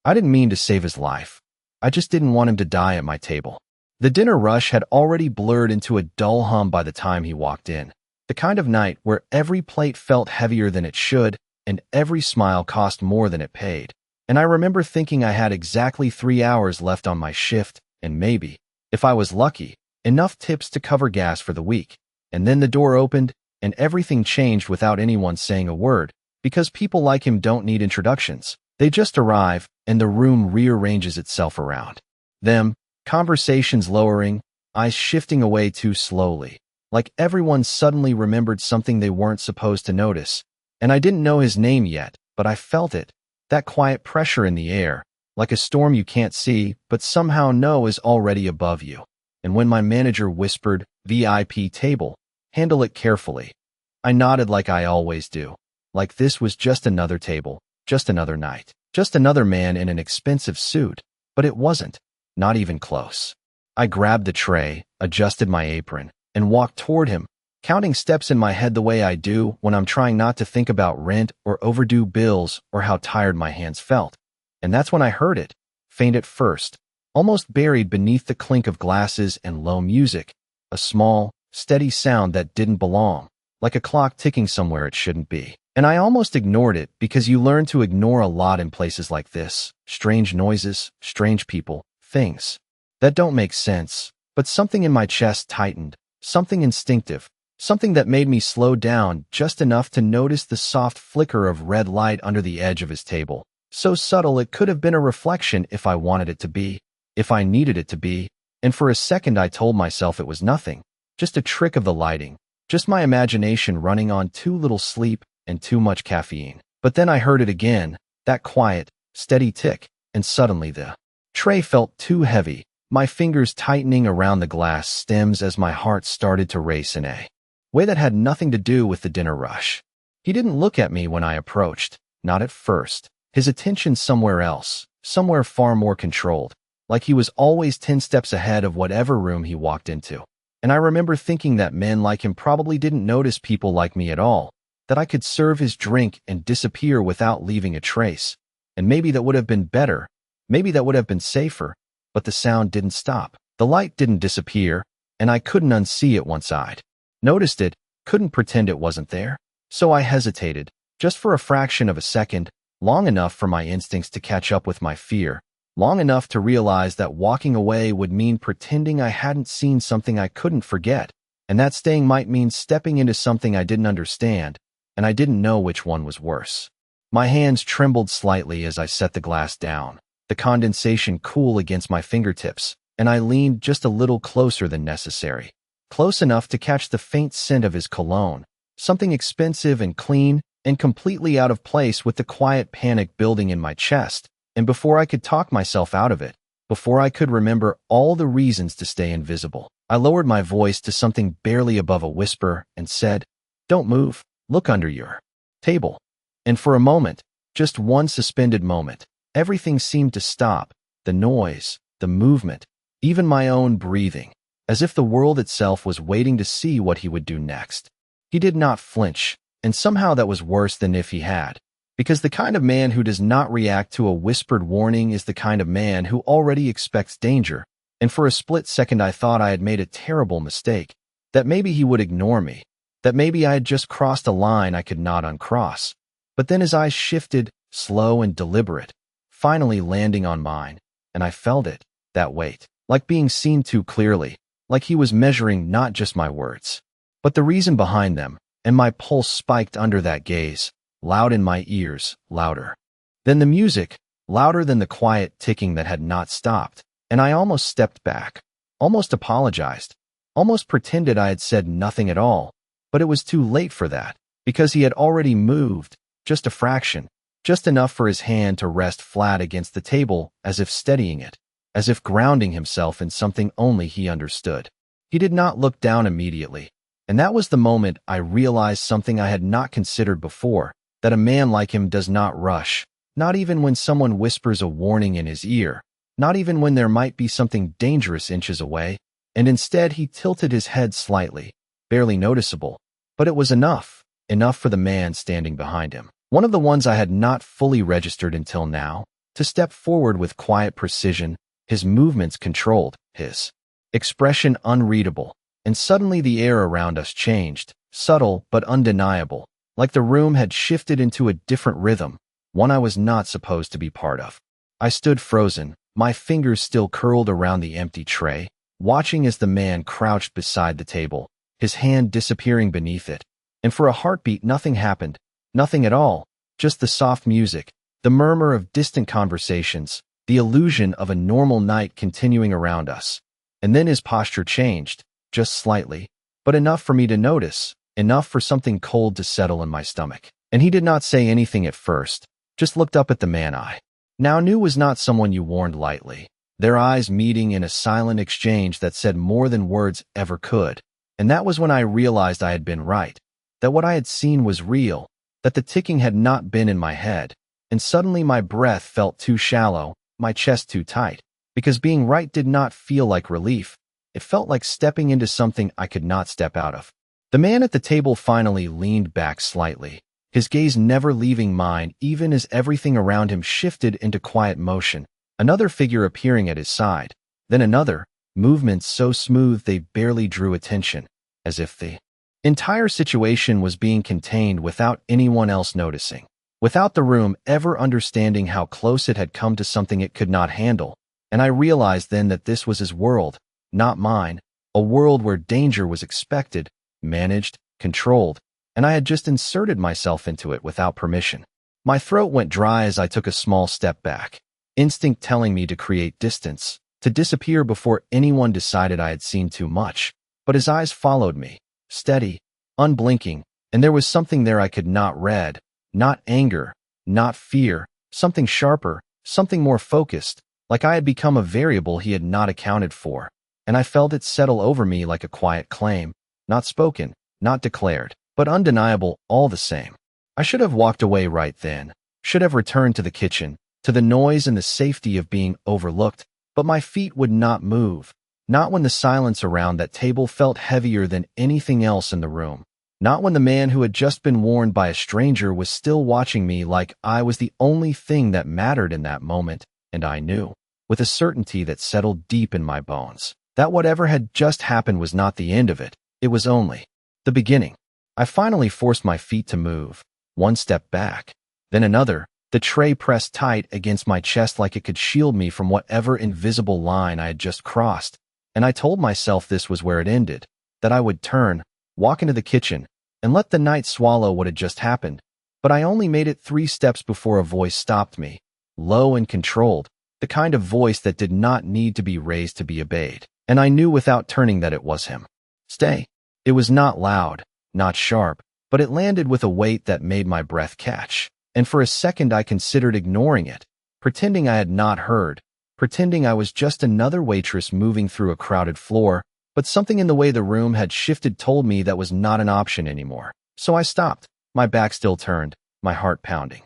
I didn't mean to save his life. I just didn't want him to die at my table. The dinner rush had already blurred into a dull hum by the time he walked in. The kind of night where every plate felt heavier than it should and every smile cost more than it paid. And I remember thinking I had exactly 3 hours left on my shift and maybe, if I was lucky, enough tips to cover gas for the week. And then the door opened and everything changed without anyone saying a word, because people like him don't need introductions. They just arrive and the room rearranges itself around them. Conversations lowering, eyes shifting away too slowly, like everyone suddenly remembered something they weren't supposed to notice. And I didn't know his name yet, but I felt it, that quiet pressure in the air, like a storm you can't see, but somehow know is already above you. And when my manager whispered, "VIP table, handle it carefully," I nodded like I always do, like this was just another table, just another night, just another man in an expensive suit, but it wasn't. Not even close. I grabbed the tray, adjusted my apron, and walked toward him, counting steps in my head the way I do when I'm trying not to think about rent or overdue bills or how tired my hands felt. And that's when I heard it, faint at first, almost buried beneath the clink of glasses and low music, a small, steady sound that didn't belong, like a clock ticking somewhere it shouldn't be. And I almost ignored it because you learn to ignore a lot in places like this. Strange noises, strange people, things that don't make sense, but something in my chest tightened, something instinctive, something that made me slow down just enough to notice the soft flicker of red light under the edge of his table. So subtle it could have been a reflection if I wanted it to be, if I needed it to be, and for a second I told myself it was nothing, just a trick of the lighting, just my imagination running on too little sleep and too much caffeine. But then I heard it again, that quiet, steady tick, and suddenly the tray felt too heavy, my fingers tightening around the glass stems as my heart started to race in a way that had nothing to do with the dinner rush. He didn't look at me when I approached, not at first. His attention somewhere else, somewhere far more controlled, like he was always 10 steps ahead of whatever room he walked into. And I remember thinking that men like him probably didn't notice people like me at all, that I could serve his drink and disappear without leaving a trace. And maybe that would have been better. Maybe that would have been safer, but the sound didn't stop. The light didn't disappear, and I couldn't unsee it once I'd noticed it, couldn't pretend it wasn't there. So I hesitated, just for a fraction of a second, long enough for my instincts to catch up with my fear, long enough to realize that walking away would mean pretending I hadn't seen something I couldn't forget, and that staying might mean stepping into something I didn't understand, and I didn't know which one was worse. My hands trembled slightly as I set the glass down, the condensation cool against my fingertips, and I leaned just a little closer than necessary, close enough to catch the faint scent of his cologne, something expensive and clean and completely out of place with the quiet panic building in my chest. And before I could talk myself out of it, before I could remember all the reasons to stay invisible, I lowered my voice to something barely above a whisper and said, "Don't move, look under your table." And for a moment, just one suspended moment, everything seemed to stop, the noise, the movement, even my own breathing, as if the world itself was waiting to see what he would do next. He did not flinch, and somehow that was worse than if he had, because the kind of man who does not react to a whispered warning is the kind of man who already expects danger, and for a split second I thought I had made a terrible mistake, that maybe he would ignore me, that maybe I had just crossed a line I could not uncross. But then his eyes shifted, slow and deliberate, finally landing on mine, and I felt it, that weight, like being seen too clearly, like he was measuring not just my words, but the reason behind them, and my pulse spiked under that gaze, loud in my ears, louder than the music, louder than the quiet ticking that had not stopped, and I almost stepped back, almost apologized, almost pretended I had said nothing at all, but it was too late for that, because he had already moved, just a fraction, just enough for his hand to rest flat against the table as if steadying it, as if grounding himself in something only he understood. He did not look down immediately, and that was the moment I realized something I had not considered before, that a man like him does not rush, not even when someone whispers a warning in his ear, not even when there might be something dangerous inches away, and instead he tilted his head slightly, barely noticeable, but it was enough for the man standing behind him. One of the ones I had not fully registered until now, to step forward with quiet precision, his movements controlled, his expression unreadable, and suddenly the air around us changed, subtle but undeniable, like the room had shifted into a different rhythm, one I was not supposed to be part of. I stood frozen, my fingers still curled around the empty tray, watching as the man crouched beside the table, his hand disappearing beneath it. And for a heartbeat, nothing happened, nothing at all, just the soft music, the murmur of distant conversations, the illusion of a normal night continuing around us. And then his posture changed, just slightly, but enough for me to notice, enough for something cold to settle in my stomach. And he did not say anything at first, just looked up at the man I now knew was not someone you warned lightly, their eyes meeting in a silent exchange that said more than words ever could. And that was when I realized I had been right, that what I had seen was real, that the ticking had not been in my head. And suddenly my breath felt too shallow, my chest too tight, because being right did not feel like relief. It felt like stepping into something I could not step out of. The man at the table finally leaned back slightly, his gaze never leaving mine even as everything around him shifted into quiet motion, another figure appearing at his side, then another, movements so smooth they barely drew attention, as if the entire situation was being contained without anyone else noticing, without the room ever understanding how close it had come to something it could not handle. And I realized then that this was his world, not mine, a world where danger was expected, managed, controlled, and I had just inserted myself into it without permission. My throat went dry as I took a small step back, instinct telling me to create distance, to disappear before anyone decided I had seen too much. But his eyes followed me, steady, unblinking, and there was something there I could not read, not anger, not fear, something sharper, something more focused, like I had become a variable he had not accounted for, and I felt it settle over me like a quiet claim, not spoken, not declared, but undeniable all the same. I should have walked away right then, should have returned to the kitchen, to the noise and the safety of being overlooked, but my feet would not move, not when the silence around that table felt heavier than anything else in the room, not when the man who had just been warned by a stranger was still watching me like I was the only thing that mattered in that moment, and I knew, with a certainty that settled deep in my bones, that whatever had just happened was not the end of it, it was only the beginning. I finally forced my feet to move, one step back, then another, the tray pressed tight against my chest like it could shield me from whatever invisible line I had just crossed, and I told myself this was where it ended, that I would turn, walk into the kitchen, and let the night swallow what had just happened. But I only made it 3 steps before a voice stopped me, low and controlled, the kind of voice that did not need to be raised to be obeyed, and I knew without turning that it was him. Stay. It was not loud, not sharp, but it landed with a weight that made my breath catch, and for a second I considered ignoring it, pretending I had not heard, pretending I was just another waitress moving through a crowded floor, but something in the way the room had shifted told me that was not an option anymore. So I stopped, my back still turned, my heart pounding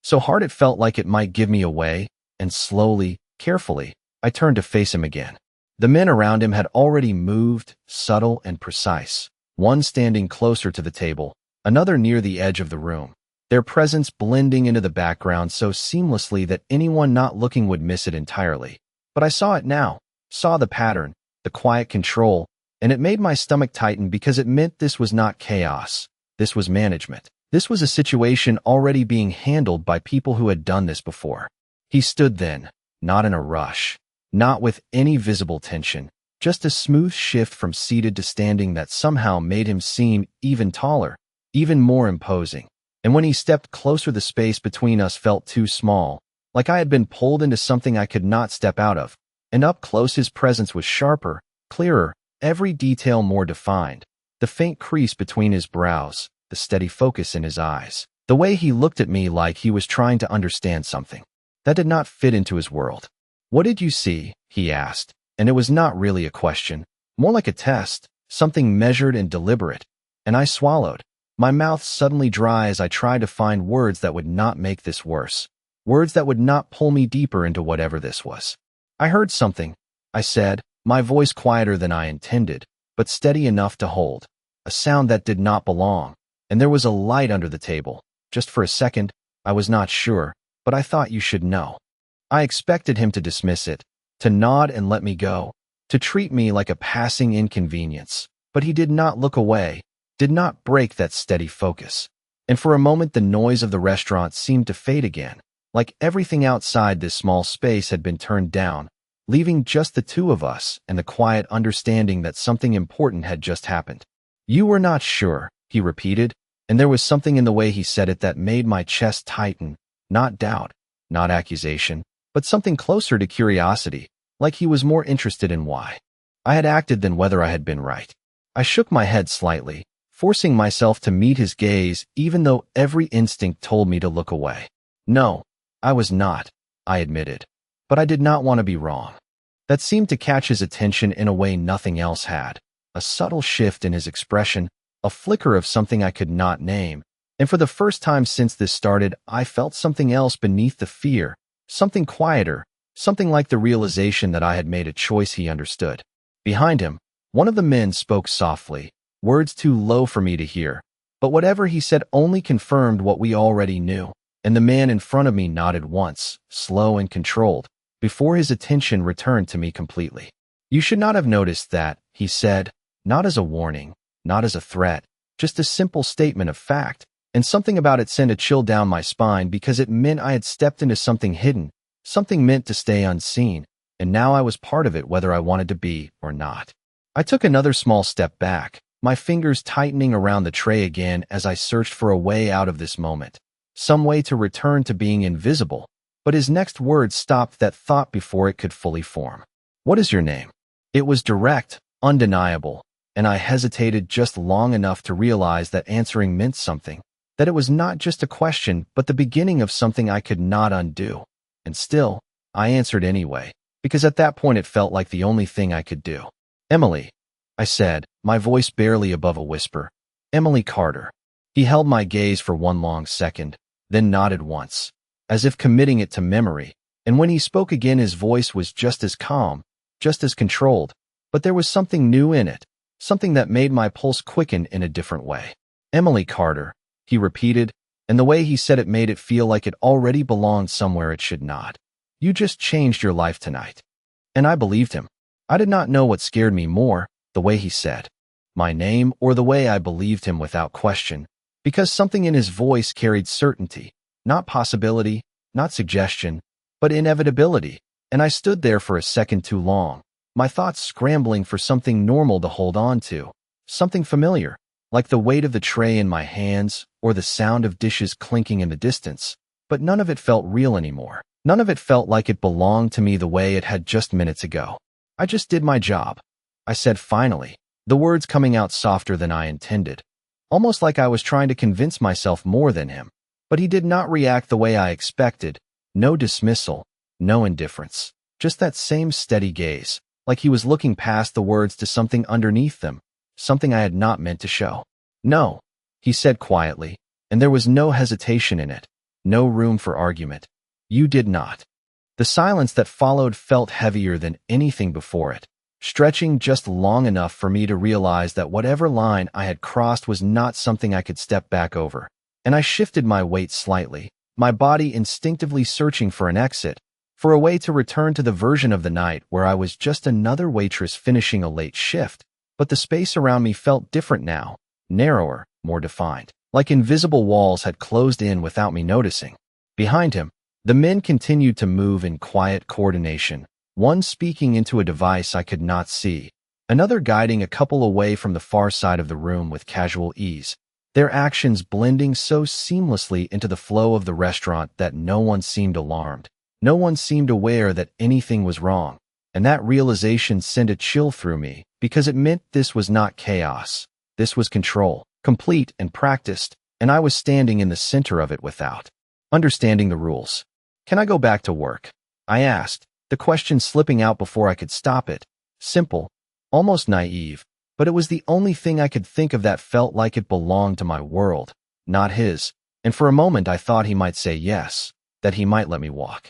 so hard it felt like it might give me away, and slowly, carefully, I turned to face him again. The men around him had already moved, subtle and precise, one standing closer to the table, another near the edge of the room, their presence blending into the background so seamlessly that anyone not looking would miss it entirely. But I saw it now, saw the pattern, the quiet control, and it made my stomach tighten because it meant this was not chaos. This was management. This was a situation already being handled by people who had done this before. He stood then, not in a rush, not with any visible tension, just a smooth shift from seated to standing that somehow made him seem even taller, even more imposing. And when he stepped closer, the space between us felt too small, like I had been pulled into something I could not step out of. And up close his presence was sharper, clearer, every detail more defined. The faint crease between his brows, the steady focus in his eyes, the way he looked at me like he was trying to understand something that did not fit into his world. "What did you see?" he asked, and it was not really a question, more like a test, something measured and deliberate. And I swallowed, my mouth suddenly dry as I tried to find words that would not make this worse, words that would not pull me deeper into whatever this was. "I heard something," I said, my voice quieter than I intended, but steady enough to hold, a sound that did not belong. And there was a light under the table. Just for a second, I was not sure, but I thought you should know. I expected him to dismiss it, to nod and let me go, to treat me like a passing inconvenience. But he did not look away, did not break that steady focus. And for a moment the noise of the restaurant seemed to fade again, like everything outside this small space had been turned down, leaving just the two of us and the quiet understanding that something important had just happened. "You were not sure," he repeated, and there was something in the way he said it that made my chest tighten, not doubt, not accusation, but something closer to curiosity, like he was more interested in why I had acted than whether I had been right. I shook my head slightly, forcing myself to meet his gaze even though every instinct told me to look away. "No, I was not," I admitted. But I did not want to be wrong. That seemed to catch his attention in a way nothing else had. A subtle shift in his expression, a flicker of something I could not name. And for the first time since this started, I felt something else beneath the fear, something quieter, something like the realization that I had made a choice he understood. Behind him, one of the men spoke softly, words too low for me to hear, but whatever he said only confirmed what we already knew, and the man in front of me nodded once, slow and controlled, before his attention returned to me completely. "You should not have noticed that," he said, not as a warning, not as a threat, just a simple statement of fact, and something about it sent a chill down my spine because it meant I had stepped into something hidden, something meant to stay unseen, and now I was part of it whether I wanted to be or not. I took another small step back, my fingers tightening around the tray again as I searched for a way out of this moment, some way to return to being invisible, but his next words stopped that thought before it could fully form. "What is your name?" It was direct, undeniable, and I hesitated just long enough to realize that answering meant something, that it was not just a question but the beginning of something I could not undo. And still, I answered anyway, because at that point it felt like the only thing I could do. "Emily," I said, my voice barely above a whisper. "Emily Carter." He held my gaze for one long second, then nodded once, as if committing it to memory, and when he spoke again his voice was just as calm, just as controlled, but there was something new in it, something that made my pulse quicken in a different way. "Emily Carter," he repeated, and the way he said it made it feel like it already belonged somewhere it should not. "You just changed your life tonight." And I believed him. I did not know what scared me more, the way he said my name or the way I believed him without question, because something in his voice carried certainty, not possibility, not suggestion, but inevitability, and I stood there for a second too long, my thoughts scrambling for something normal to hold on to, something familiar, like the weight of the tray in my hands or the sound of dishes clinking in the distance, but none of it felt real anymore. None of it felt like it belonged to me the way it had just minutes ago. "I just did my job," I said finally, the words coming out softer than I intended, almost like I was trying to convince myself more than him. But he did not react the way I expected, no dismissal, no indifference, just that same steady gaze, like he was looking past the words to something underneath them, something I had not meant to show. "No," he said quietly, and there was no hesitation in it, no room for argument. "You did not." The silence that followed felt heavier than anything before it, stretching just long enough for me to realize that whatever line I had crossed was not something I could step back over. And I shifted my weight slightly, my body instinctively searching for an exit, for a way to return to the version of the night where I was just another waitress finishing a late shift. But the space around me felt different now, narrower, more defined, like invisible walls had closed in without me noticing. Behind him, the men continued to move in quiet coordination, one speaking into a device I could not see, another guiding a couple away from the far side of the room with casual ease, their actions blending so seamlessly into the flow of the restaurant that no one seemed alarmed, no one seemed aware that anything was wrong, and that realization sent a chill through me because it meant this was not chaos, this was control, complete and practiced, and I was standing in the center of it without understanding the rules. "Can I go back to work?" I asked, the question slipping out before I could stop it. Simple, almost naive, but it was the only thing I could think of that felt like it belonged to my world, not his, and for a moment I thought he might say yes, that he might let me walk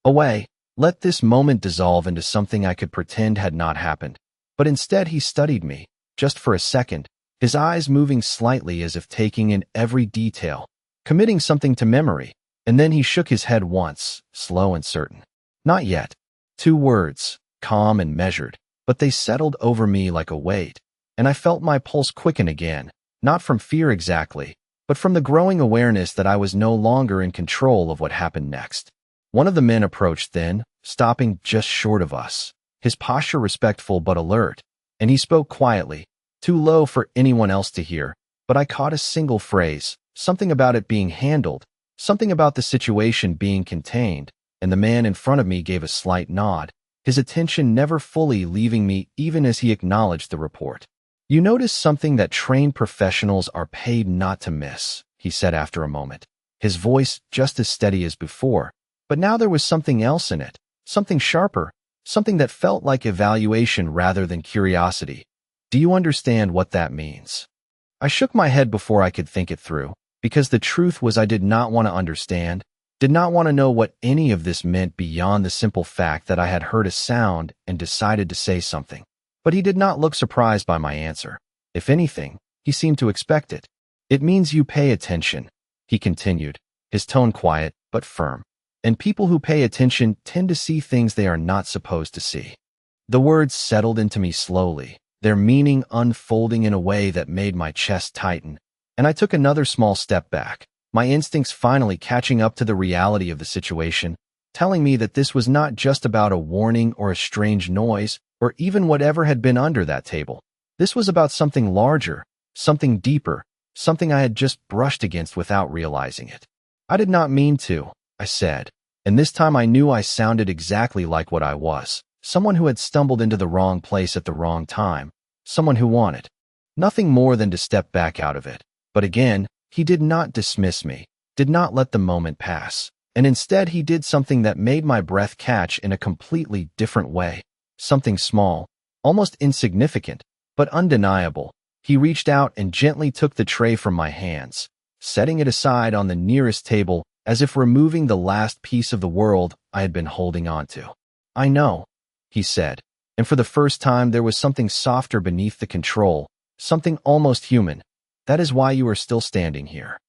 away, let this moment dissolve into something I could pretend had not happened. But instead he studied me, just for a second, his eyes moving slightly as if taking in every detail, committing something to memory, and then he shook his head once, slow and certain. Not yet. 2 words, calm and measured, but they settled over me like a weight, and I felt my pulse quicken again, not from fear exactly, but from the growing awareness that I was no longer in control of what happened next. One of the men approached then, stopping just short of us, his posture respectful but alert, and he spoke quietly, too low for anyone else to hear, but I caught a single phrase, something about it being handled, something about the situation being contained, and the man in front of me gave a slight nod, his attention never fully leaving me even as he acknowledged the report. "You notice something that trained professionals are paid not to miss," he said after a moment, his voice just as steady as before, but now there was something else in it, something sharper, something that felt like evaluation rather than curiosity. "Do you understand what that means?" I shook my head before I could think it through, because the truth was I did not want to understand, did not want to know what any of this meant beyond the simple fact that I had heard a sound and decided to say something. But he did not look surprised by my answer. If anything, he seemed to expect it. "It means you pay attention," he continued, his tone quiet but firm. "And people who pay attention tend to see things they are not supposed to see." The words settled into me slowly, their meaning unfolding in a way that made my chest tighten, and I took another small step back, my instincts finally catching up to the reality of the situation, telling me that this was not just about a warning or a strange noise, or even whatever had been under that table. This was about something larger, something deeper, something I had just brushed against without realizing it. "I did not mean to," I said, and this time I knew I sounded exactly like what I was, someone who had stumbled into the wrong place at the wrong time, someone who wanted nothing more than to step back out of it. But again, he did not dismiss me, did not let the moment pass, and instead he did something that made my breath catch in a completely different way. Something small, almost insignificant, but undeniable. He reached out and gently took the tray from my hands, setting it aside on the nearest table as if removing the last piece of the world I had been holding on to. "I know," he said, and for the first time there was something softer beneath the control, something almost human. "That is why you are still standing here."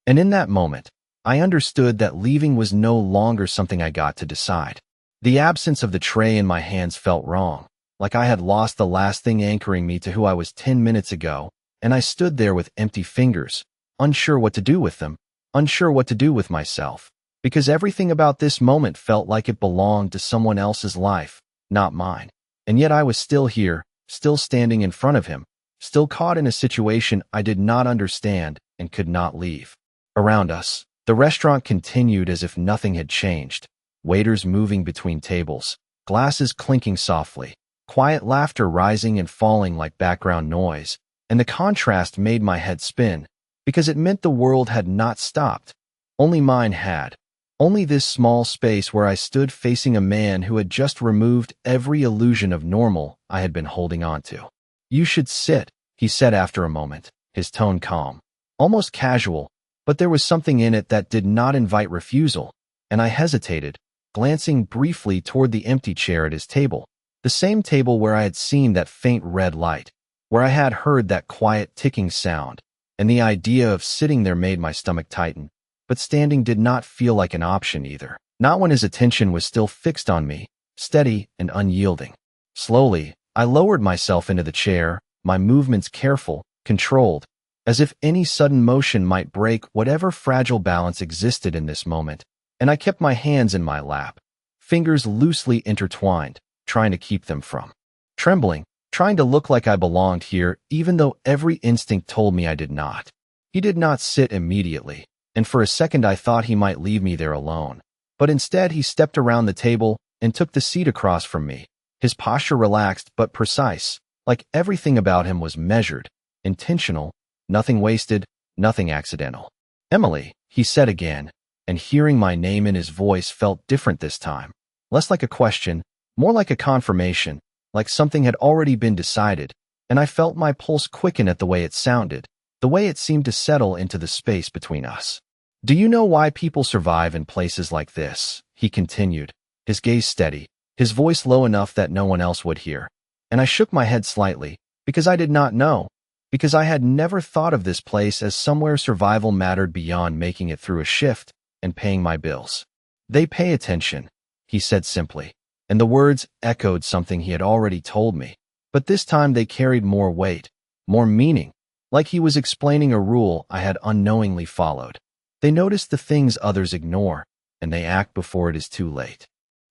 And in that moment, I understood that leaving was no longer something I got to decide. The absence of the tray in my hands felt wrong, like I had lost the last thing anchoring me to who I was 10 minutes ago, and I stood there with empty fingers, unsure what to do with them, unsure what to do with myself, because everything about this moment felt like it belonged to someone else's life, not mine. And yet I was still here, still standing in front of him, still caught in a situation I did not understand and could not leave. Around us, the restaurant continued as if nothing had changed. Waiters moving between tables, glasses clinking softly, quiet laughter rising and falling like background noise, and the contrast made my head spin, because it meant the world had not stopped. Only mine had. Only this small space where I stood facing a man who had just removed every illusion of normal I had been holding on to. "You should sit," he said after a moment, his tone calm, almost casual, but there was something in it that did not invite refusal, and I hesitated, glancing briefly toward the empty chair at his table, the same table where I had seen that faint red light, where I had heard that quiet ticking sound, and the idea of sitting there made my stomach tighten, but standing did not feel like an option either, not when his attention was still fixed on me, steady and unyielding. Slowly, I lowered myself into the chair, my movements careful, controlled, as if any sudden motion might break whatever fragile balance existed in this moment, and I kept my hands in my lap, fingers loosely intertwined, trying to keep them from trembling, trying to look like I belonged here even though every instinct told me I did not. He did not sit immediately, and for a second I thought he might leave me there alone, but instead he stepped around the table and took the seat across from me, his posture relaxed but precise, like everything about him was measured, intentional, nothing wasted, nothing accidental. "Emily," he said again, and hearing my name in his voice felt different this time, less like a question, more like a confirmation, like something had already been decided, and I felt my pulse quicken at the way it sounded, the way it seemed to settle into the space between us. "Do you know why people survive in places like this?" he continued, his gaze steady, his voice low enough that no one else would hear. And I shook my head slightly, because I did not know, because I had never thought of this place as somewhere survival mattered beyond making it through a shift and paying my bills. "They pay attention," he said simply, and the words echoed something he had already told me, but this time they carried more weight, more meaning, like he was explaining a rule I had unknowingly followed. They notice the things others ignore, and they act before it is too late.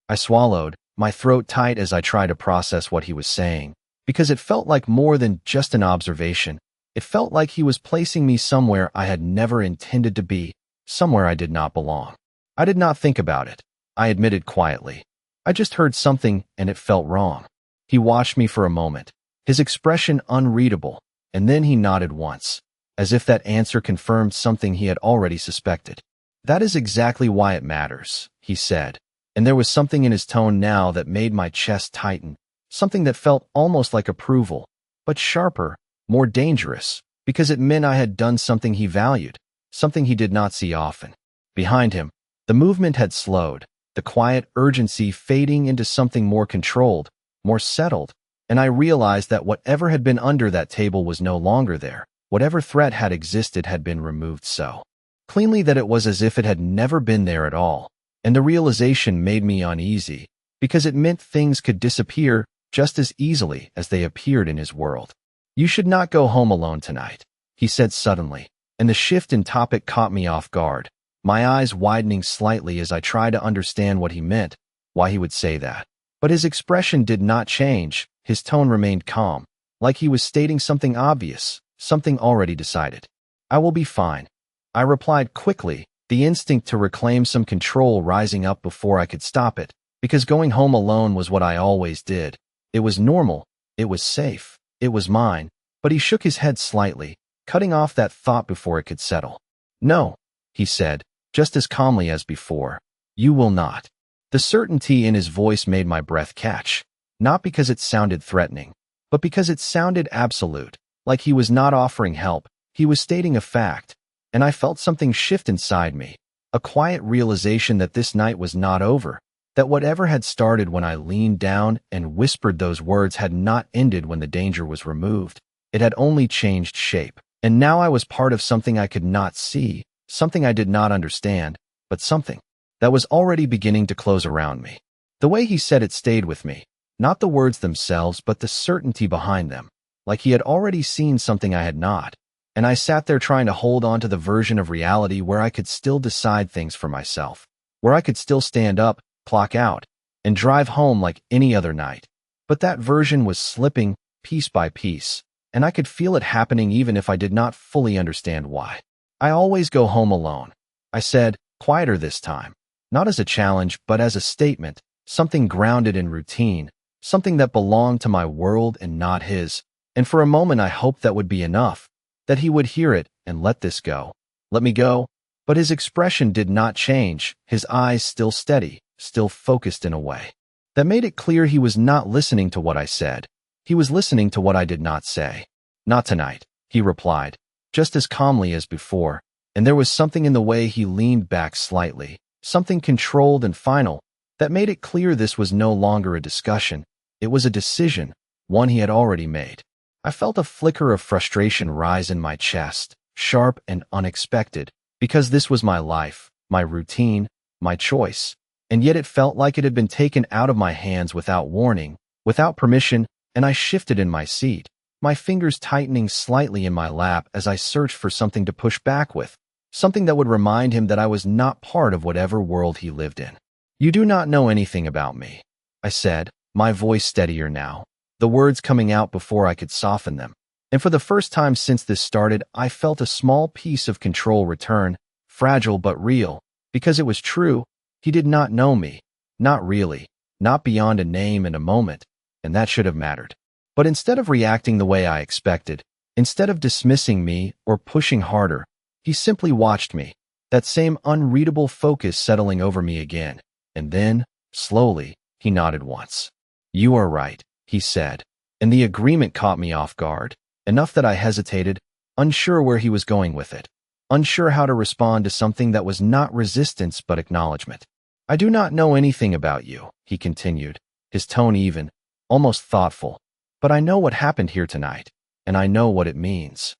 I swallowed, my throat tight as I tried to process what he was saying, because it felt like more than just an observation. It felt like he was placing me somewhere I had never intended to be, somewhere I did not belong. I did not think about it, I admitted quietly. I just heard something and it felt wrong. He watched me for a moment, his expression unreadable, and then he nodded once, as if that answer confirmed something he had already suspected. That is exactly why it matters, he said, and there was something in his tone now that made my chest tighten, something that felt almost like approval, but sharper, more dangerous, because it meant I had done something he valued, something he did not see often. Behind him, the movement had slowed, the quiet urgency fading into something more controlled, more settled, and I realized that whatever had been under that table was no longer there. Whatever threat had existed had been removed so cleanly that it was as if it had never been there at all, and the realization made me uneasy, because it meant things could disappear just as easily as they appeared in his world. You should not go home alone tonight, he said suddenly, and the shift in topic caught me off guard, my eyes widening slightly as I tried to understand what he meant, why he would say that. But his expression did not change, his tone remained calm, like he was stating something obvious, something already decided. I will be fine, I replied quickly, the instinct to reclaim some control rising up before I could stop it, because going home alone was what I always did. It was normal, it was safe, it was mine, but he shook his head slightly, cutting off that thought before it could settle. No, he said, just as calmly as before. You will not. The certainty in his voice made my breath catch, not because it sounded threatening, but because it sounded absolute, like he was not offering help, he was stating a fact, and I felt something shift inside me, a quiet realization that this night was not over, that whatever had started when I leaned down and whispered those words had not ended when the danger was removed. It had only changed shape, and now I was part of something I could not see, something I did not understand, but something that was already beginning to close around me. The way he said it stayed with me, not the words themselves but the certainty behind them, like he had already seen something I had not, and I sat there trying to hold on to the version of reality where I could still decide things for myself, where I could still stand up, clock out, and drive home like any other night. But that version was slipping, piece by piece, and I could feel it happening even if I did not fully understand why. I always go home alone, I said, quieter this time, not as a challenge but as a statement, something grounded in routine, something that belonged to my world and not his, and for a moment I hoped that would be enough, that he would hear it and let this go. Let me go. But his expression did not change, his eyes still steady, still focused in a way that made it clear he was not listening to what I said. He was listening to what I did not say. Not tonight, he replied, just as calmly as before, and there was something in the way he leaned back slightly, something controlled and final, that made it clear this was no longer a discussion. It was a decision, one he had already made. I felt a flicker of frustration rise in my chest, sharp and unexpected, because this was my life, my routine, my choice, and yet it felt like it had been taken out of my hands without warning, without permission, and I shifted in my seat, my fingers tightening slightly in my lap as I searched for something to push back with, something that would remind him that I was not part of whatever world he lived in. You do not know anything about me, I said, my voice steadier now, the words coming out before I could soften them. And for the first time since this started, I felt a small piece of control return, fragile but real, because it was true. He did not know me, not really, not beyond a name and a moment, and that should have mattered. But instead of reacting the way I expected, instead of dismissing me or pushing harder, he simply watched me, that same unreadable focus settling over me again, and then, slowly, he nodded once. You are right, he said, and the agreement caught me off guard, enough that I hesitated, unsure where he was going with it, unsure how to respond to something that was not resistance but acknowledgement. I do not know anything about you, he continued, his tone even, almost thoughtful, but I know what happened here tonight, and I know what it means.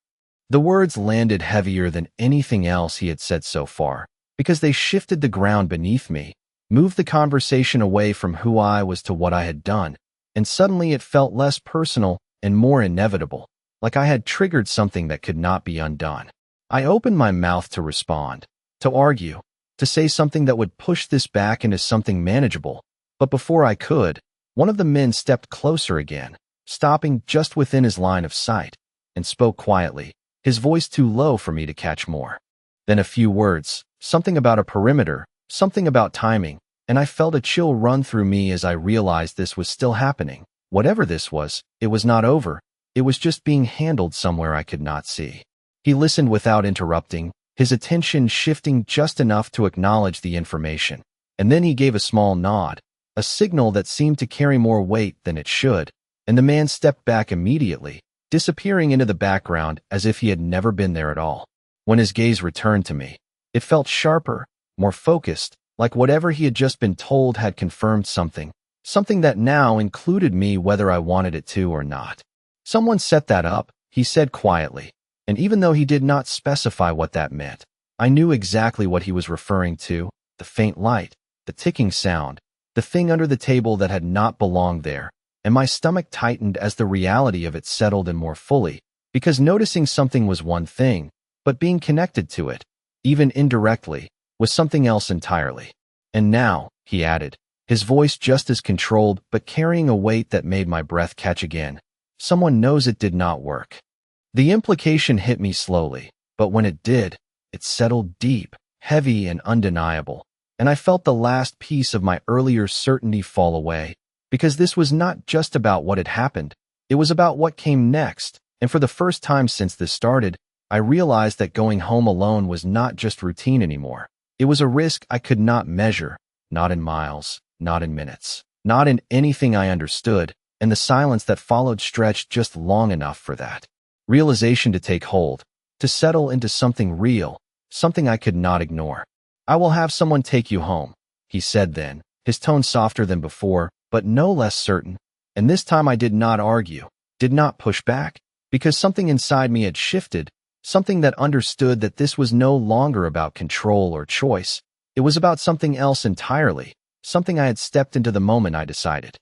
The words landed heavier than anything else he had said so far, because they shifted the ground beneath me, moved the conversation away from who I was to what I had done, and suddenly it felt less personal and more inevitable, like I had triggered something that could not be undone. I opened my mouth to respond, to argue, to say something that would push this back into something manageable, but before I could, one of the men stepped closer again, stopping just within his line of sight, and spoke quietly, his voice too low for me to catch more. Then a few words, something about a perimeter, something about timing, and I felt a chill run through me as I realized this was still happening. Whatever this was, it was not over. It was just being handled somewhere I could not see. He listened without interrupting, his attention shifting just enough to acknowledge the information. And then he gave a small nod, a signal that seemed to carry more weight than it should, and the man stepped back immediately, disappearing into the background as if he had never been there at all. When his gaze returned to me, it felt sharper, more focused, like whatever he had just been told had confirmed something that now included me whether I wanted it to or not. Someone set that up, he said quietly, and even though he did not specify what that meant, I knew exactly what he was referring to: the faint light, the ticking sound, the thing under the table that had not belonged there, and my stomach tightened as the reality of it settled in more fully, because noticing something was one thing, but being connected to it, even indirectly, was something else entirely. And now, he added, his voice just as controlled but carrying a weight that made my breath catch again, someone knows it did not work. The implication hit me slowly, but when it did, it settled deep, heavy and undeniable, and I felt the last piece of my earlier certainty fall away, because this was not just about what had happened, it was about what came next, and for the first time since this started, I realized that going home alone was not just routine anymore. It was a risk I could not measure, not in miles, not in minutes, not in anything I understood, and the silence that followed stretched just long enough for that realization to take hold, to settle into something real, something I could not ignore. "I will have someone take you home," he said then, his tone softer than before, but no less certain. And this time I did not argue, did not push back, because something inside me had shifted, something that understood that this was no longer about control or choice. It was about something else entirely, something I had stepped into the moment I decided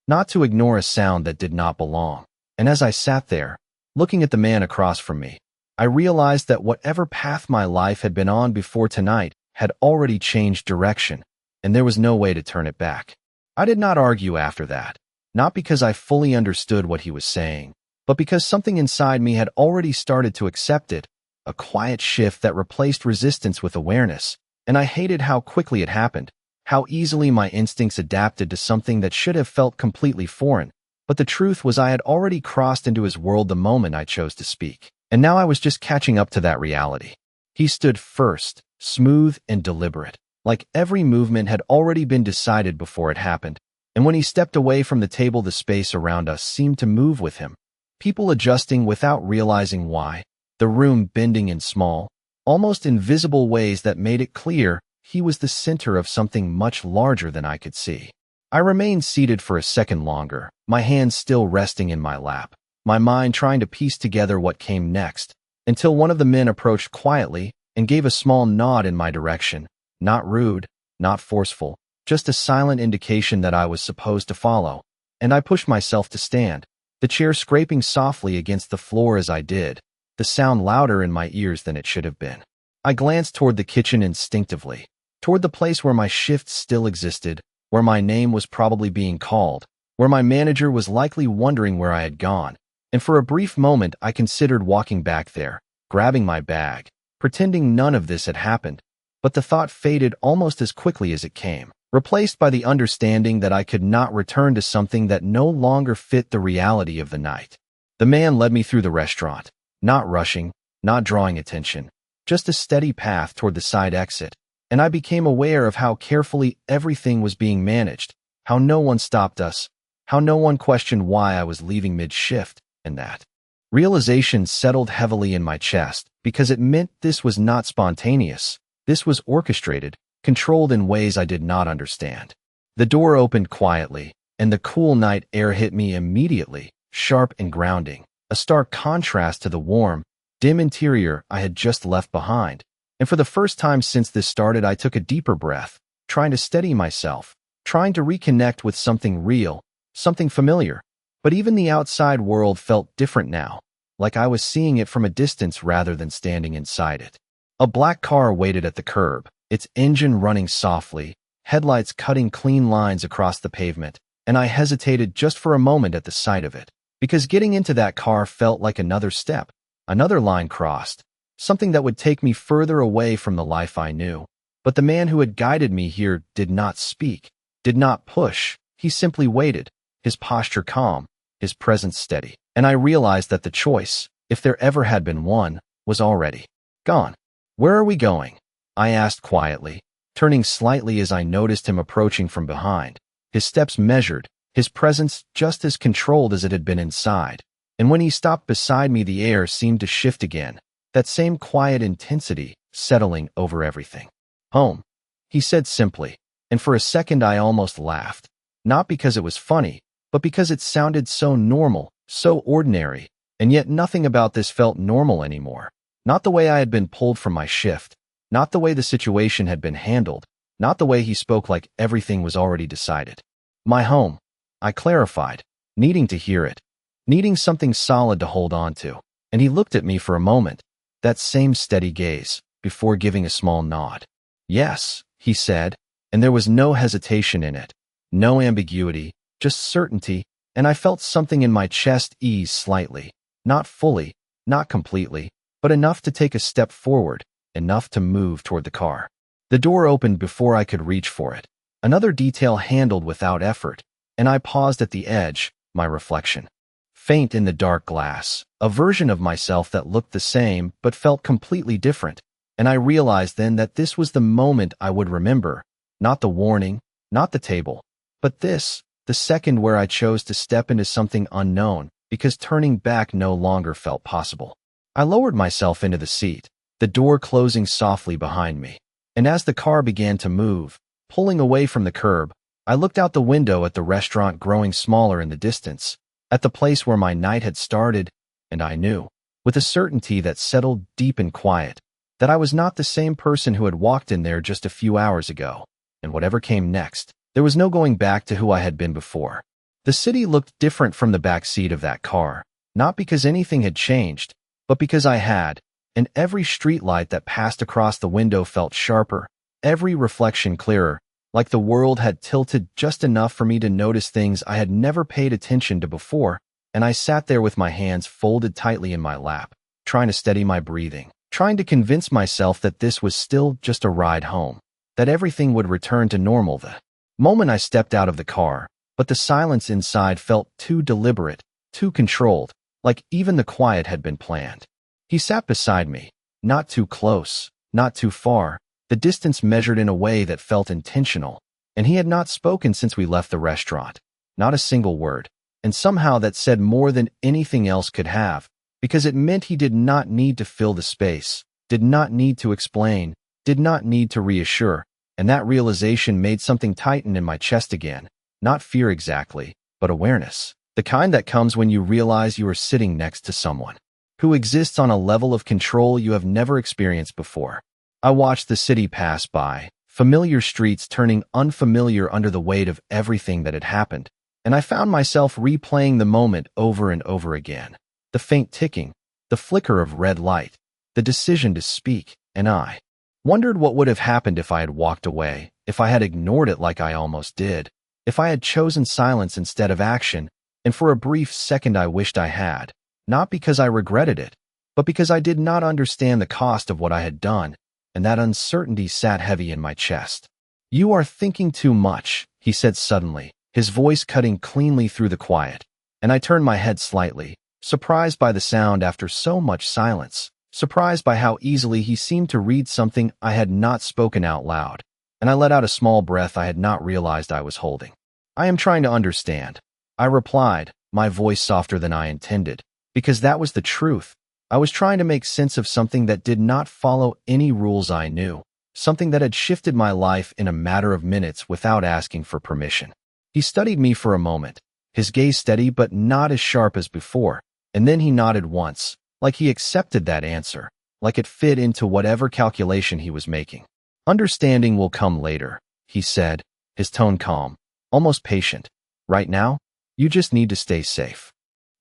not to ignore a sound that did not belong. And as I sat there, looking at the man across from me, I realized that whatever path my life had been on before tonight had already changed direction, and there was no way to turn it back. I did not argue after that, not because I fully understood what he was saying, but because something inside me had already started to accept it, a quiet shift that replaced resistance with awareness, and I hated how quickly it happened, how easily my instincts adapted to something that should have felt completely foreign. But the truth was I had already crossed into his world the moment I chose to speak, and now I was just catching up to that reality. He stood first, smooth and deliberate, like every movement had already been decided before it happened, and when he stepped away from the table the space around us seemed to move with him, people adjusting without realizing why, the room bending in small, almost invisible ways that made it clear he was the center of something much larger than I could see. I remained seated for a second longer, my hands still resting in my lap, my mind trying to piece together what came next, until one of the men approached quietly and gave a small nod in my direction, not rude, not forceful, just a silent indication that I was supposed to follow, and I pushed myself to stand, the chair scraping softly against the floor as I did, the sound louder in my ears than it should have been. I glanced toward the kitchen instinctively, toward the place where my shift still existed, where my name was probably being called, where my manager was likely wondering where I had gone, and for a brief moment I considered walking back there, grabbing my bag, pretending none of this had happened, but the thought faded almost as quickly as it came, replaced by the understanding that I could not return to something that no longer fit the reality of the night. The man led me through the restaurant, not rushing, not drawing attention, just a steady path toward the side exit, and I became aware of how carefully everything was being managed, how no one stopped us, how no one questioned why I was leaving mid-shift, and that realization settled heavily in my chest because it meant this was not spontaneous, this was orchestrated, controlled in ways I did not understand. The door opened quietly, and the cool night air hit me immediately, sharp and grounding, a stark contrast to the warm, dim interior I had just left behind. And for the first time since this started, I took a deeper breath, trying to steady myself, trying to reconnect with something real, something familiar. But even the outside world felt different now, like I was seeing it from a distance rather than standing inside it. A black car waited at the curb, its engine running softly, headlights cutting clean lines across the pavement, and I hesitated just for a moment at the sight of it, because getting into that car felt like another step, another line crossed, something that would take me further away from the life I knew. But the man who had guided me here did not speak, did not push. He simply waited, his posture calm, his presence steady. And I realized that the choice, if there ever had been one, was already gone. "Where are we going?" I asked quietly, turning slightly as I noticed him approaching from behind, his steps measured, his presence just as controlled as it had been inside. And when he stopped beside me, the air seemed to shift again, that same quiet intensity settling over everything. "Home," he said simply, and for a second I almost laughed, not because it was funny, but because it sounded so normal, so ordinary, and yet nothing about this felt normal anymore. Not the way I had been pulled from my shift, not the way the situation had been handled, not the way he spoke like everything was already decided. "My home," I clarified, needing to hear it, needing something solid to hold on to. And he looked at me for a moment, that same steady gaze, before giving a small nod. "Yes," he said, and there was no hesitation in it, no ambiguity, just certainty, and I felt something in my chest ease slightly, not fully, not completely, but enough to take a step forward, enough to move toward the car. The door opened before I could reach for it, another detail handled without effort, and I paused at the edge, my reflection. Faint in the dark glass, a version of myself that looked the same but felt completely different, and I realized then that this was the moment I would remember, not the warning, not the table, but this, the second where I chose to step into something unknown, because turning back no longer felt possible. I lowered myself into the seat, the door closing softly behind me, and as the car began to move, pulling away from the curb, I looked out the window at the restaurant growing smaller in the distance, at the place where my night had started, and I knew, with a certainty that settled deep and quiet, that I was not the same person who had walked in there just a few hours ago, and whatever came next, there was no going back to who I had been before. The city looked different from the back seat of that car, not because anything had changed, but because I had, and every streetlight that passed across the window felt sharper, every reflection clearer, like the world had tilted just enough for me to notice things I had never paid attention to before, and I sat there with my hands folded tightly in my lap, trying to steady my breathing, trying to convince myself that this was still just a ride home, that everything would return to normal the moment I stepped out of the car, but the silence inside felt too deliberate, too controlled, like even the quiet had been planned. He sat beside me, not too close, not too far, the distance measured in a way that felt intentional, and he had not spoken since we left the restaurant, not a single word, and somehow that said more than anything else could have, because it meant he did not need to fill the space, did not need to explain, did not need to reassure, and that realization made something tighten in my chest again, not fear exactly, but awareness, the kind that comes when you realize you are sitting next to someone who exists on a level of control you have never experienced before. I watched the city pass by, familiar streets turning unfamiliar under the weight of everything that had happened, and I found myself replaying the moment over and over again. The faint ticking, the flicker of red light, the decision to speak, and I wondered what would have happened if I had walked away, if I had ignored it like I almost did, if I had chosen silence instead of action, and for a brief second I wished I had, not because I regretted it, but because I did not understand the cost of what I had done, and that uncertainty sat heavy in my chest. "You are thinking too much," he said suddenly, his voice cutting cleanly through the quiet, and I turned my head slightly, surprised by the sound after so much silence, surprised by how easily he seemed to read something I had not spoken out loud, and I let out a small breath I had not realized I was holding. "I am trying to understand," I replied, my voice softer than I intended, because that was the truth. I was trying to make sense of something that did not follow any rules I knew, something that had shifted my life in a matter of minutes without asking for permission. He studied me for a moment, his gaze steady but not as sharp as before, and then he nodded once, like he accepted that answer, like it fit into whatever calculation he was making. "Understanding will come later," he said, his tone calm, almost patient. Right now, you just need to stay safe.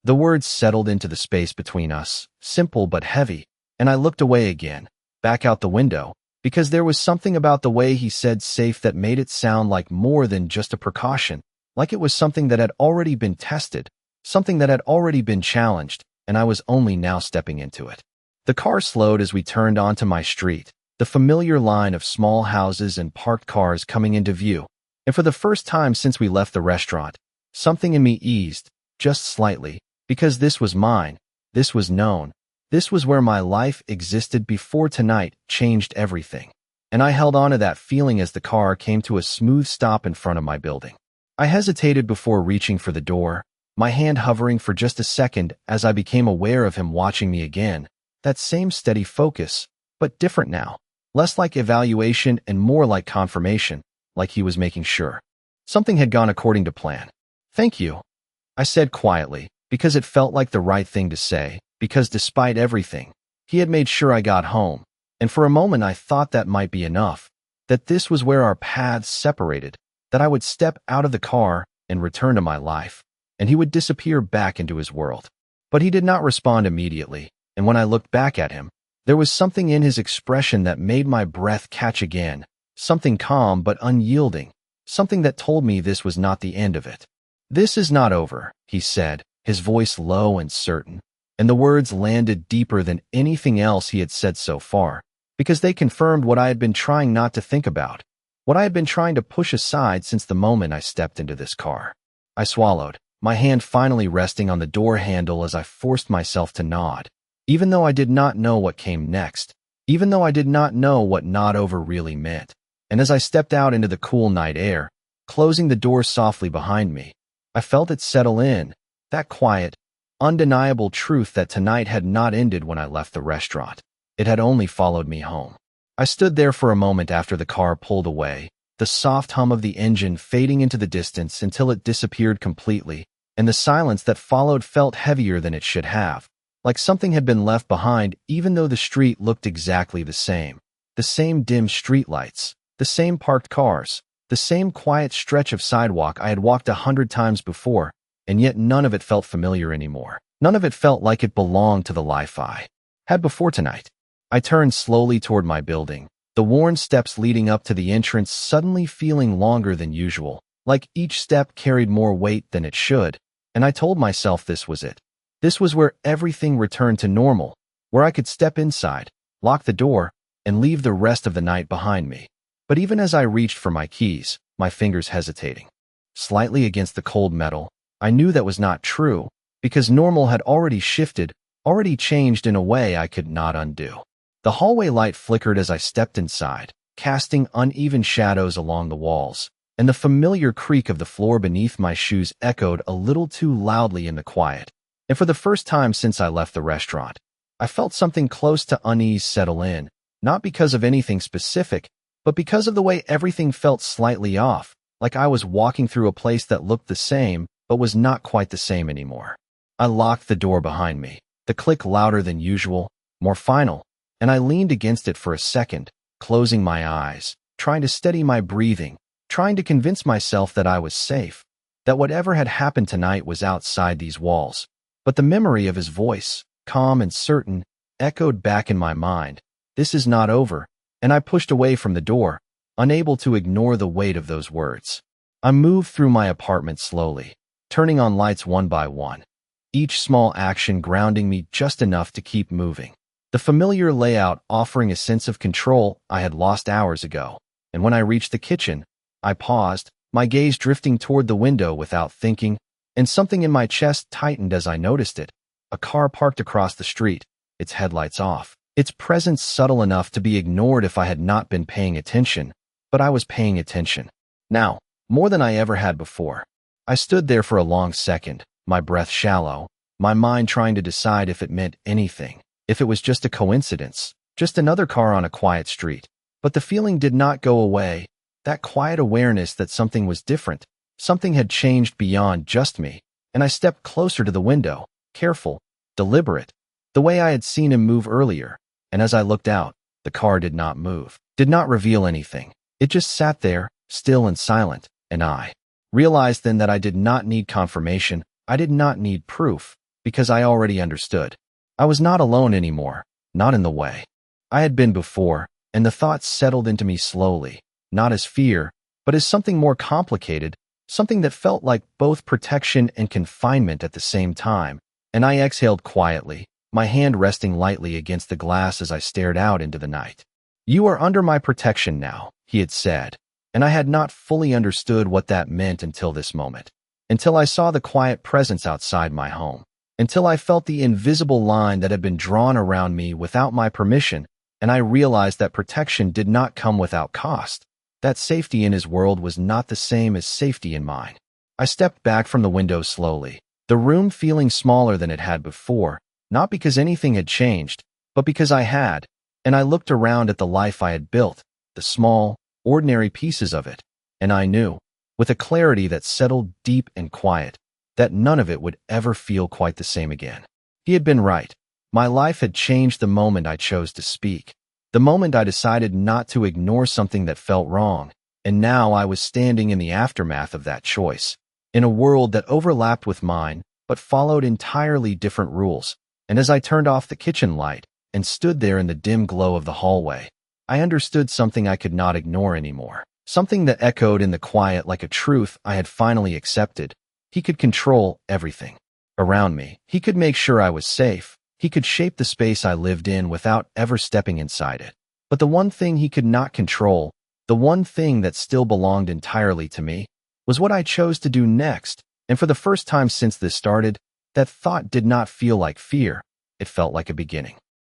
The words settled into the space between us, simple but heavy, and I looked away again, back out the window, because there was something about the way he said safe that made it sound like more than just a precaution, like it was something that had already been tested, something that had already been challenged, and I was only now stepping into it. The car slowed as we turned onto my street, the familiar line of small houses and parked cars coming into view, and for the first time since we left the restaurant, something in me eased, just slightly, because this was mine, this was known, this was where my life existed before tonight changed everything. And I held on to that feeling as the car came to a smooth stop in front of my building. I hesitated before reaching for the door, my hand hovering for just a second as I became aware of him watching me again, that same steady focus, but different now, less like evaluation and more like confirmation, like he was making sure. Something had gone according to plan. Thank you, I said quietly, because it felt like the right thing to say, because despite everything, he had made sure I got home, and for a moment I thought that might be enough, that this was where our paths separated, that I would step out of the car and return to my life, and he would disappear back into his world. But he did not respond immediately, and when I looked back at him, there was something in his expression that made my breath catch again, something calm but unyielding, something that told me this was not the end of it. This is not over, he said, his voice low and certain, and the words landed deeper than anything else he had said so far, because they confirmed what I had been trying not to think about, what I had been trying to push aside since the moment I stepped into this car. I swallowed, my hand finally resting on the door handle as I forced myself to nod, even though I did not know what came next, even though I did not know what nod over really meant. And as I stepped out into the cool night air, closing the door softly behind me, I felt it settle in, that quiet, undeniable truth that tonight had not ended when I left the restaurant. It had only followed me home. I stood there for a moment after the car pulled away, the soft hum of the engine fading into the distance until it disappeared completely, and the silence that followed felt heavier than it should have, like something had been left behind even though the street looked exactly the same dim streetlights, the same parked cars, the same quiet stretch of sidewalk I had walked 100 times before, and yet none of it felt familiar anymore. None of it felt like it belonged to the life I had before tonight. I turned slowly toward my building, the worn steps leading up to the entrance suddenly feeling longer than usual, like each step carried more weight than it should, and I told myself this was it. This was where everything returned to normal, where I could step inside, lock the door, and leave the rest of the night behind me. But even as I reached for my keys, my fingers hesitating slightly against the cold metal, I knew that was not true, because normal had already shifted, already changed in a way I could not undo. The hallway light flickered as I stepped inside, casting uneven shadows along the walls, and the familiar creak of the floor beneath my shoes echoed a little too loudly in the quiet. And for the first time since I left the restaurant, I felt something close to unease settle in, not because of anything specific, but because of the way everything felt slightly off, like I was walking through a place that looked the same, but was not quite the same anymore. I locked the door behind me, the click louder than usual, more final, and I leaned against it for a second, closing my eyes, trying to steady my breathing, trying to convince myself that I was safe, that whatever had happened tonight was outside these walls. But the memory of his voice, calm and certain, echoed back in my mind. This is not over, and I pushed away from the door, unable to ignore the weight of those words. I moved through my apartment slowly, turning on lights one by one, each small action grounding me just enough to keep moving. The familiar layout offering a sense of control I had lost hours ago, and when I reached the kitchen, I paused, my gaze drifting toward the window without thinking, and something in my chest tightened as I noticed it. A car parked across the street, its headlights off, its presence subtle enough to be ignored if I had not been paying attention, but I was paying attention. Now, more than I ever had before. I stood there for a long second, my breath shallow, my mind trying to decide if it meant anything, if it was just a coincidence, just another car on a quiet street. But the feeling did not go away, that quiet awareness that something was different, something had changed beyond just me, and I stepped closer to the window, careful, deliberate, the way I had seen him move earlier, and as I looked out, the car did not move, did not reveal anything. It just sat there, still and silent, and I realized then that I did not need confirmation, I did not need proof, because I already understood. I was not alone anymore, not in the way I had been before, and the thoughts settled into me slowly, not as fear, but as something more complicated, something that felt like both protection and confinement at the same time, and I exhaled quietly, my hand resting lightly against the glass as I stared out into the night. "You are under my protection now," he had said, and I had not fully understood what that meant until this moment, until I saw the quiet presence outside my home, until I felt the invisible line that had been drawn around me without my permission, and I realized that protection did not come without cost. That safety in his world was not the same as safety in mine. I stepped back from the window slowly, the room feeling smaller than it had before, not because anything had changed, but because I had, and I looked around at the life I had built, the small, ordinary pieces of it, and I knew, with a clarity that settled deep and quiet, that none of it would ever feel quite the same again. He had been right. My life had changed the moment I chose to speak, the moment I decided not to ignore something that felt wrong, and now I was standing in the aftermath of that choice, in a world that overlapped with mine, but followed entirely different rules. And as I turned off the kitchen light and stood there in the dim glow of the hallway, I understood something I could not ignore anymore, something that echoed in the quiet like a truth I had finally accepted. He could control everything around me. He could make sure I was safe. He could shape the space I lived in without ever stepping inside it. But the one thing he could not control, the one thing that still belonged entirely to me, was what I chose to do next. And for the first time since this started, that thought did not feel like fear. It felt like a beginning.